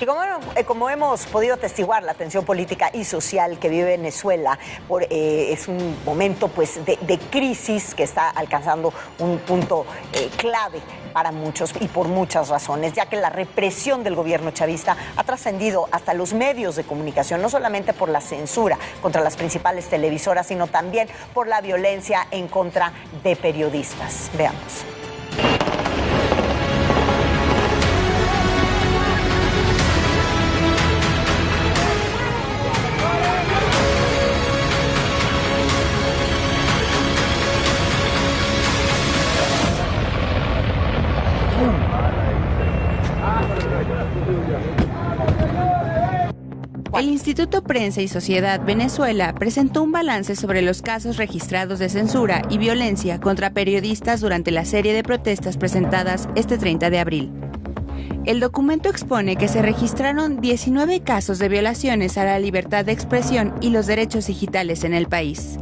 Y como hemos podido atestiguar, la tensión política y social que vive Venezuela es un momento pues, de crisis que está alcanzando un punto clave para muchos y por muchas razones, ya que la represión del gobierno chavista ha trascendido hasta los medios de comunicación, no solamente por la censura contra las principales televisoras, sino también por la violencia en contra de periodistas. Veamos. El Instituto Prensa y Sociedad Venezuela presentó un balance sobre los casos registrados de censura y violencia contra periodistas durante la serie de protestas presentadas este 30 de abril. El documento expone que se registraron 19 casos de violaciones a la libertad de expresión y los derechos digitales en el país.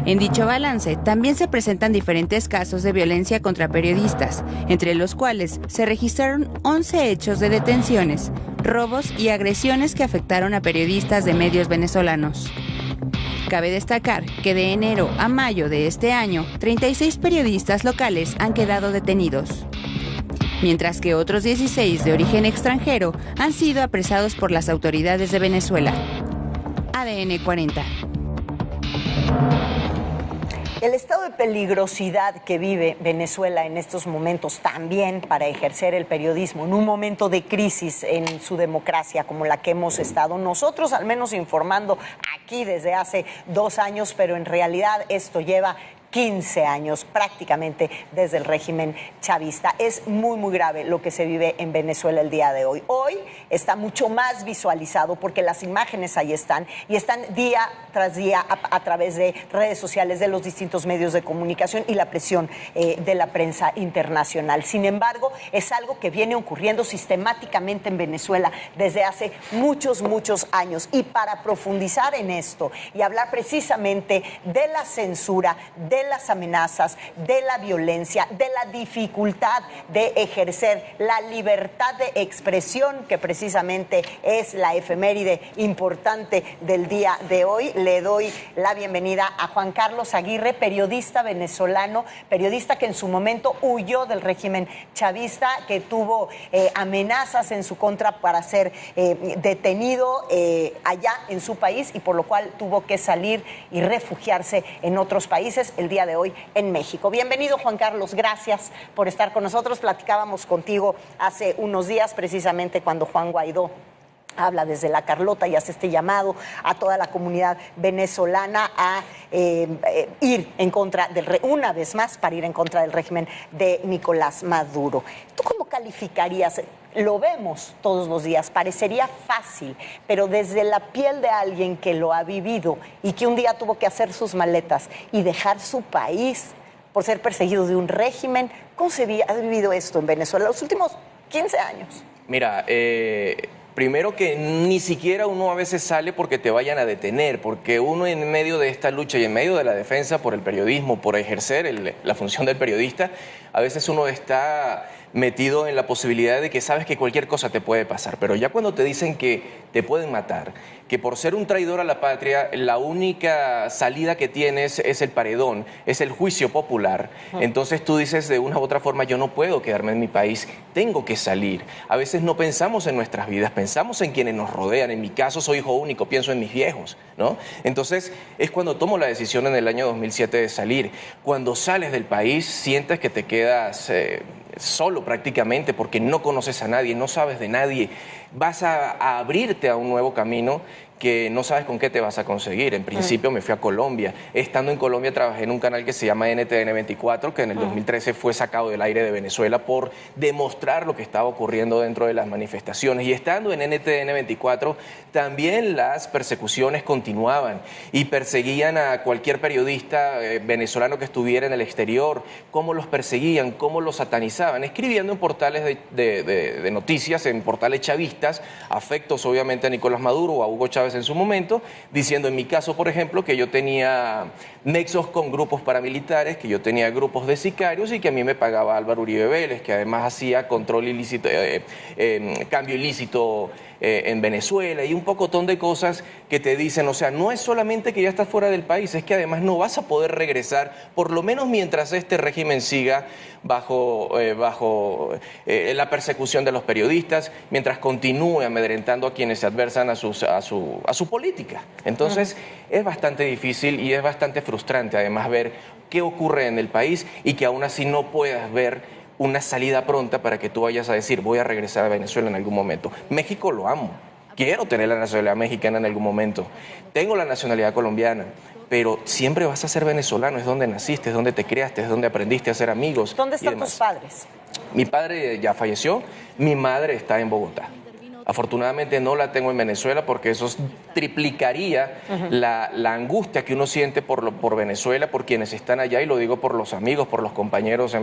En dicho balance también se presentan diferentes casos de violencia contra periodistas, entre los cuales se registraron 11 hechos de detenciones, robos y agresiones que afectaron a periodistas de medios venezolanos. Cabe destacar que de enero a mayo de este año, 36 periodistas locales han quedado detenidos, mientras que otros 16 de origen extranjero han sido apresados por las autoridades de Venezuela. ADN 40. El estado de peligrosidad que vive Venezuela en estos momentos también para ejercer el periodismo, en un momento de crisis en su democracia como la que hemos estado nosotros al menos informando aquí desde hace 2 años, pero en realidad esto lleva 15 años prácticamente desde el régimen chavista. Es muy, muy grave lo que se vive en Venezuela el día de hoy. Hoy está mucho más visualizado porque las imágenes ahí están y están día tras día a través de redes sociales, de los distintos medios de comunicación y la presión de la prensa internacional. Sin embargo, es algo que viene ocurriendo sistemáticamente en Venezuela desde hace muchos, muchos años. Y para profundizar en esto y hablar precisamente de la censura, de las amenazas, de la violencia, de la dificultad de ejercer la libertad de expresión, que precisamente es la efeméride importante del día de hoy, le doy la bienvenida a Juan Carlos Aguirre, periodista venezolano, periodista que en su momento huyó del régimen chavista, que tuvo amenazas en su contra para ser detenido allá en su país y por lo cual tuvo que salir y refugiarse en otros países. El día de hoy en México. Bienvenido, Juan Carlos, gracias por estar con nosotros. Platicábamos contigo hace unos días, precisamente cuando Juan Guaidó habla desde La Carlota y hace este llamado a toda la comunidad venezolana a ir en contra una vez más, para ir en contra del régimen de Nicolás Maduro. ¿Tú cómo calificarías? Lo vemos todos los días, parecería fácil, pero desde la piel de alguien que lo ha vivido y que un día tuvo que hacer sus maletas y dejar su país por ser perseguido de un régimen, ¿cómo has vivido esto en Venezuela los últimos 15 años? Mira, primero que ni siquiera uno a veces sale porque te vayan a detener, porque uno en medio de esta lucha y en medio de la defensa por el periodismo, por ejercer la función del periodista, a veces uno está metido en la posibilidad de que sabes que cualquier cosa te puede pasar, pero ya cuando te dicen que te pueden matar, que por ser un traidor a la patria, la única salida que tienes es el paredón, es el juicio popular, entonces tú dices de una u otra forma, yo no puedo quedarme en mi país, tengo que salir. A veces no pensamos en nuestras vidas, pensamos en quienes nos rodean. En mi caso soy hijo único, pienso en mis viejos, ¿no? Entonces es cuando tomo la decisión en el año 2007 de salir. Cuando sales del país sientes que te quedas solo prácticamente, porque no conoces a nadie, no sabes de nadie, vas a abrirte a un nuevo camino que no sabes con qué te vas a conseguir. En principio me fui a Colombia. Estando en Colombia trabajé en un canal que se llama NTN 24, que en el 2013 fue sacado del aire de Venezuela por demostrar lo que estaba ocurriendo dentro de las manifestaciones. Y estando en NTN 24, también las persecuciones continuaban y perseguían a cualquier periodista venezolano que estuviera en el exterior. Cómo los perseguían, cómo los satanizaban, escribiendo en portales de noticias, en portales chavistas, afectos obviamente a Nicolás Maduro o a Hugo Chávez sabes en su momento, diciendo en mi caso, por ejemplo, que yo tenía nexos con grupos paramilitares, que yo tenía grupos de sicarios y que a mí me pagaba Álvaro Uribe Vélez, que además hacía control ilícito, cambio ilícito en Venezuela y un pocotón de cosas que te dicen, o sea, no es solamente que ya estás fuera del país, es que además no vas a poder regresar, por lo menos mientras este régimen siga bajo la persecución de los periodistas, mientras continúe amedrentando a quienes se adversan a su política. Entonces, es bastante difícil y es bastante frustrante además ver qué ocurre en el país y que aún así no puedas ver una salida pronta para que tú vayas a decir, voy a regresar a Venezuela en algún momento. México lo amo, quiero tener la nacionalidad mexicana en algún momento, tengo la nacionalidad colombiana, pero siempre vas a ser venezolano, es donde naciste, es donde te criaste, es donde aprendiste a ser amigos. ¿Dónde están tus padres? Mi padre ya falleció, mi madre está en Bogotá. Afortunadamente no la tengo en Venezuela porque eso triplicaría la angustia que uno siente por Venezuela, por quienes están allá, y lo digo por los amigos, por los compañeros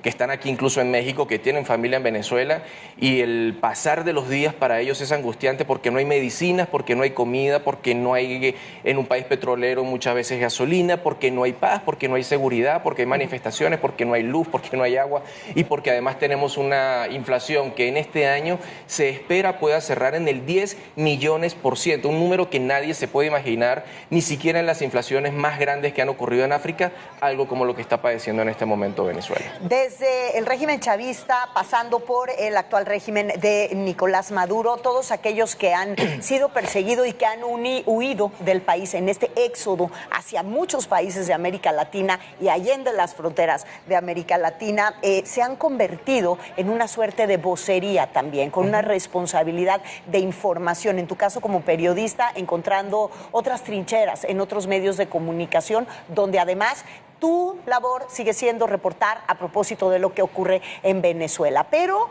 que están aquí incluso en México, que tienen familia en Venezuela, y el pasar de los días para ellos es angustiante porque no hay medicinas, porque no hay comida, porque no hay en un país petrolero muchas veces gasolina, porque no hay paz, porque no hay seguridad, porque hay manifestaciones, porque no hay luz, porque no hay agua y porque además tenemos una inflación que en este año se espera pueda cerrar en el 10 millones%, un número que nadie se puede imaginar, ni siquiera en las inflaciones más grandes que han ocurrido en África, algo como lo que está padeciendo en este momento Venezuela. Desde el régimen chavista, pasando por el actual régimen de Nicolás Maduro, todos aquellos que han sido perseguidos y que han huido del país en este éxodo hacia muchos países de América Latina y allende las fronteras de América Latina, se han convertido en una suerte de vocería también, con una responsabilidad de información, en tu caso como periodista, encontrando otras trincheras en otros medios de comunicación, donde además tu labor sigue siendo reportar a propósito de lo que ocurre en Venezuela. Pero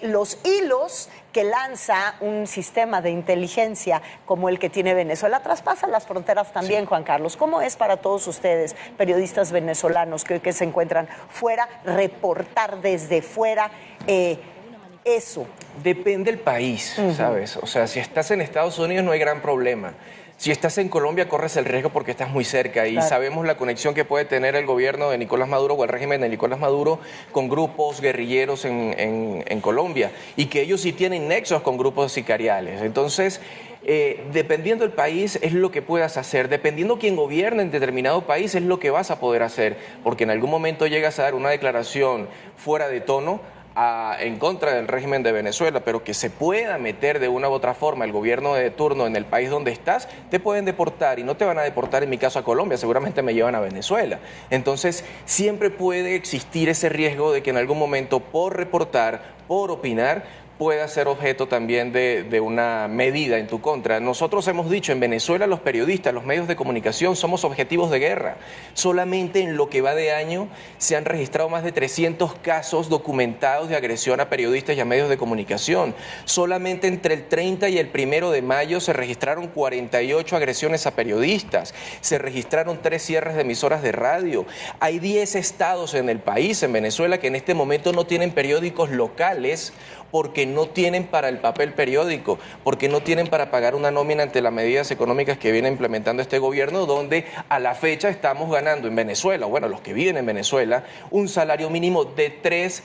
los hilos que lanza un sistema de inteligencia como el que tiene Venezuela traspasan las fronteras también, sí. Juan Carlos, ¿cómo es para todos ustedes, periodistas venezolanos que se encuentran fuera, reportar desde fuera eso? Depende del país, ¿sabes? O sea, si estás en Estados Unidos no hay gran problema. Si estás en Colombia corres el riesgo porque estás muy cerca y sabemos la conexión que puede tener el gobierno de Nicolás Maduro o el régimen de Nicolás Maduro con grupos guerrilleros en Colombia y que ellos sí tienen nexos con grupos sicariales. Entonces, dependiendo del país es lo que puedas hacer, dependiendo quién gobierne en determinado país es lo que vas a poder hacer, porque en algún momento llegas a dar una declaración fuera de tono en contra del régimen de Venezuela, pero que se pueda meter de una u otra forma el gobierno de turno en el país donde estás, te pueden deportar y no te van a deportar en mi caso a Colombia, seguramente me llevan a Venezuela. Entonces siempre puede existir ese riesgo de que en algún momento por reportar, por opinar, pueda ser objeto también de una medida en tu contra. Nosotros hemos dicho, en Venezuela los periodistas, los medios de comunicación somos objetivos de guerra. Solamente en lo que va de año se han registrado más de 300 casos documentados de agresión a periodistas y a medios de comunicación. Solamente entre el 30 y el 1 de mayo se registraron 48 agresiones a periodistas. Se registraron 3 cierres de emisoras de radio. Hay 10 estados en el país, en Venezuela, que en este momento no tienen periódicos locales porque no tienen para el papel periódico, porque no tienen para pagar una nómina ante las medidas económicas que viene implementando este gobierno, donde a la fecha estamos ganando en Venezuela, bueno, los que viven en Venezuela, un salario mínimo de $3,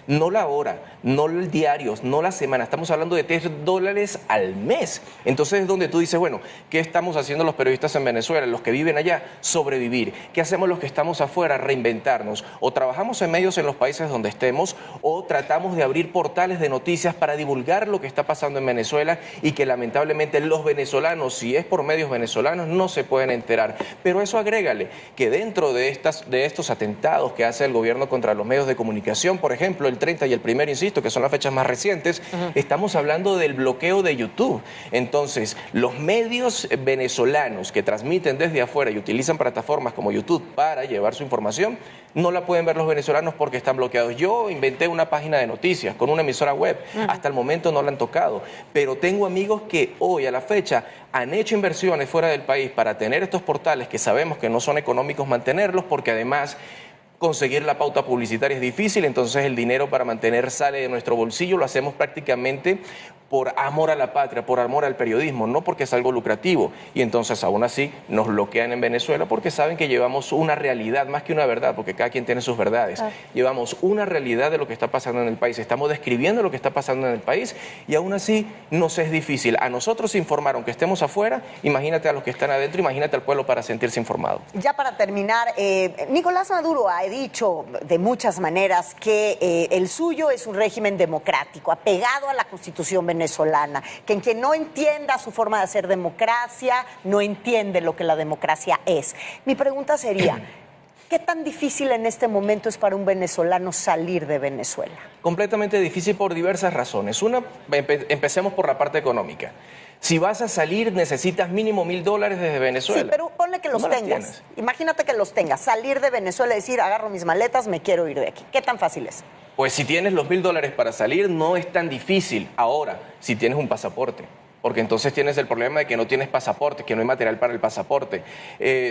no la hora, no el diario, no la semana, estamos hablando de $3 al mes. Entonces es donde tú dices, bueno, ¿qué estamos haciendo los periodistas en Venezuela, los que viven allá? Sobrevivir. ¿Qué hacemos los que estamos afuera? Reinventarnos. O trabajamos en medios en los países donde estemos, o tratamos de abrir portales de noticias para divulgar lo que está pasando en Venezuela y que lamentablemente los venezolanos, si es por medios venezolanos, no se pueden enterar. Pero eso agrégale que dentro de estos atentados que hace el gobierno contra los medios de comunicación, por ejemplo, el 30 y el 1, insisto, que son las fechas más recientes, estamos hablando del bloqueo de YouTube. Entonces, los medios venezolanos que transmiten desde afuera y utilizan plataformas como YouTube para llevar su información, no la pueden ver los venezolanos porque están bloqueados. Yo inventé una página de noticias con una emisora web, hasta el momento no la han tocado, pero tengo amigos que hoy a la fecha han hecho inversiones fuera del país para tener estos portales que sabemos que no son económicos mantenerlos, porque además conseguir la pauta publicitaria es difícil, entonces el dinero para mantener sale de nuestro bolsillo, lo hacemos prácticamente por amor a la patria, por amor al periodismo, no porque es algo lucrativo. Y entonces aún así nos bloquean en Venezuela porque saben que llevamos una realidad, más que una verdad, porque cada quien tiene sus verdades. Llevamos una realidad de lo que está pasando en el país, estamos describiendo lo que está pasando en el país y aún así nos es difícil. A nosotros informar, aunque estemos afuera, imagínate a los que están adentro, imagínate al pueblo para sentirse informado. Ya para terminar, Nicolás Maduro ha dicho de muchas maneras que el suyo es un régimen democrático, apegado a la Constitución venezolana, que en quien no entienda su forma de hacer democracia, no entiende lo que la democracia es. Mi pregunta sería, ¿qué tan difícil en este momento es para un venezolano salir de Venezuela? Completamente difícil por diversas razones. Una, empecemos por la parte económica. Si vas a salir, necesitas mínimo $1,000 desde Venezuela. Sí, pero ponle que los tengas. Imagínate que los tengas. Salir de Venezuela y decir, agarro mis maletas, me quiero ir de aquí. ¿Qué tan fácil es? Pues si tienes los $1,000 para salir, no es tan difícil. Ahora, si tienes un pasaporte. Porque entonces tienes el problema de que no tienes pasaporte, que no hay material para el pasaporte.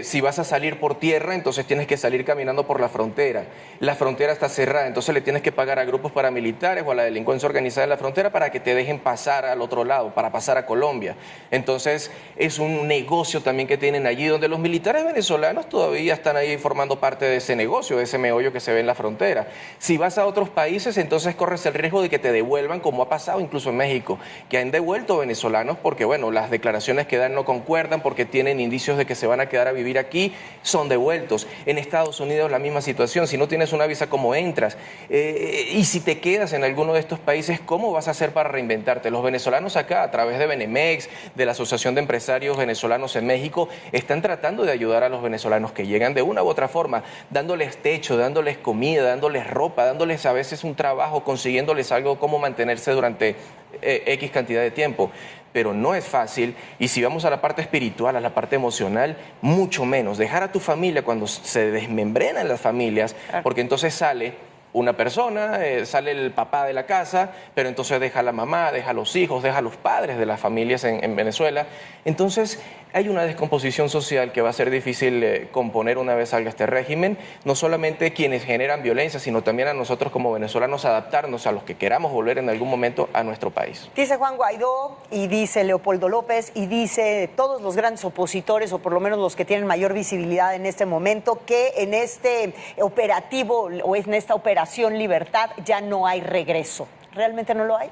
Si vas a salir por tierra, entonces tienes que salir caminando por la frontera. La frontera está cerrada, entonces le tienes que pagar a grupos paramilitares o a la delincuencia organizada en la frontera para que te dejen pasar al otro lado, para pasar a Colombia. Entonces es un negocio también que tienen allí, donde los militares venezolanos todavía están ahí formando parte de ese negocio, de ese meollo que se ve en la frontera. Si vas a otros países, entonces corres el riesgo de que te devuelvan, como ha pasado incluso en México, que han devuelto venezolanos porque, bueno, las declaraciones que dan no concuerdan, porque tienen indicios de que se van a quedar a vivir aquí, son devueltos. En Estados Unidos la misma situación, si no tienes una visa, ¿cómo entras? Y si te quedas en alguno de estos países, ¿cómo vas a hacer para reinventarte? Los venezolanos acá, a través de Benemex, de la Asociación de Empresarios Venezolanos en México, están tratando de ayudar a los venezolanos que llegan de una u otra forma, dándoles techo, dándoles comida, dándoles ropa, dándoles a veces un trabajo, consiguiéndoles algo, cómo mantenerse durante X cantidad de tiempo. Pero no es fácil, y si vamos a la parte espiritual, a la parte emocional, mucho menos. Dejar a tu familia cuando se desmembrenan las familias, porque entonces sale una persona, sale el papá de la casa, pero entonces deja a la mamá, deja a los hijos, deja a los padres de las familias en Venezuela. Entonces hay una descomposición social que va a ser difícil componer una vez salga este régimen, no solamente quienes generan violencia, sino también a nosotros como venezolanos adaptarnos a los que queramos volver en algún momento a nuestro país. Dice Juan Guaidó y dice Leopoldo López y dice todos los grandes opositores, o por lo menos los que tienen mayor visibilidad en este momento, que en este operativo o en esta operación Libertad ya no hay regreso. ¿Realmente no lo hay?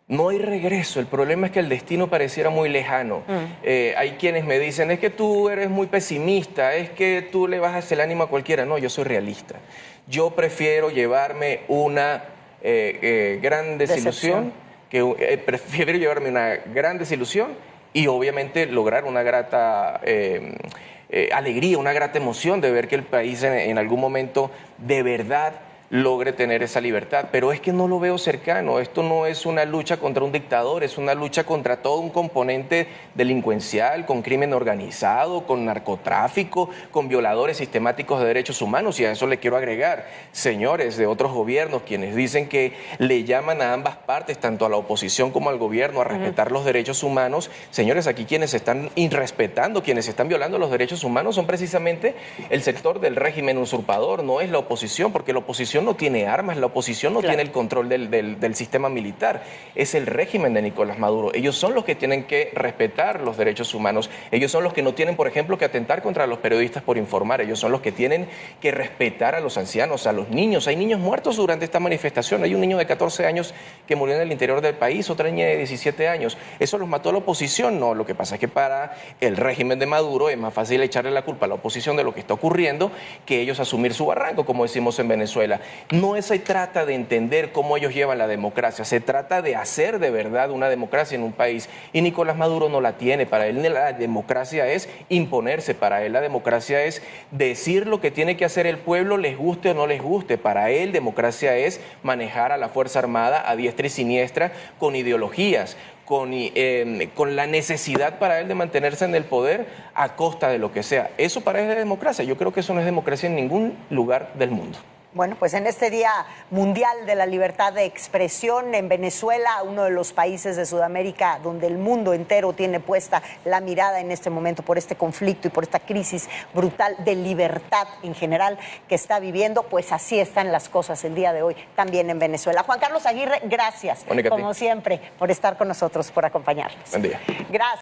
No hay regreso, el problema es que el destino pareciera muy lejano. Hay quienes me dicen, es que tú eres muy pesimista, es que tú le bajas el ánimo a cualquiera. No, yo soy realista. Yo prefiero llevarme una gran desilusión, prefiero llevarme una gran desilusión y obviamente lograr una grata alegría, una grata emoción de ver que el país en algún momento de verdad logre tener esa libertad, pero es que no lo veo cercano. Esto no es una lucha contra un dictador, es una lucha contra todo un componente delincuencial, con crimen organizado, con narcotráfico, con violadores sistemáticos de derechos humanos. Y a eso le quiero agregar, señores de otros gobiernos, quienes dicen que le llaman a ambas partes, tanto a la oposición como al gobierno, a respetar los derechos humanos. Señores, aquí quienes están irrespetando, quienes están violando los derechos humanos son precisamente el sector del régimen usurpador, no es la oposición, porque la oposición no tiene armas, la oposición no tiene el control del sistema militar, es el régimen de Nicolás Maduro. Ellos son los que tienen que respetar los derechos humanos, ellos son los que no tienen, por ejemplo, que atentar contra los periodistas por informar, ellos son los que tienen que respetar a los ancianos, a los niños. Hay niños muertos durante esta manifestación, hay un niño de 14 años que murió en el interior del país, otra niña de 17 años. ¿Eso los mató a la oposición? No, lo que pasa es que para el régimen de Maduro es más fácil echarle la culpa a la oposición de lo que está ocurriendo que ellos asumir su barranco, como decimos en Venezuela. No se trata de entender cómo ellos llevan la democracia, se trata de hacer de verdad una democracia en un país. Y Nicolás Maduro no la tiene. Para él la democracia es imponerse, para él la democracia es decir lo que tiene que hacer el pueblo, les guste o no les guste. Para él democracia es manejar a la Fuerza Armada a diestra y siniestra con ideologías, con la necesidad para él de mantenerse en el poder a costa de lo que sea. Eso para él es democracia. Yo creo que eso no es democracia en ningún lugar del mundo. Bueno, pues en este Día Mundial de la Libertad de Expresión en Venezuela, uno de los países de Sudamérica donde el mundo entero tiene puesta la mirada en este momento por este conflicto y por esta crisis brutal de libertad en general que está viviendo, pues así están las cosas el día de hoy también en Venezuela. Juan Carlos Aguirre, gracias, Mónica, como siempre, por estar con nosotros, por acompañarnos. Buen día. Gracias.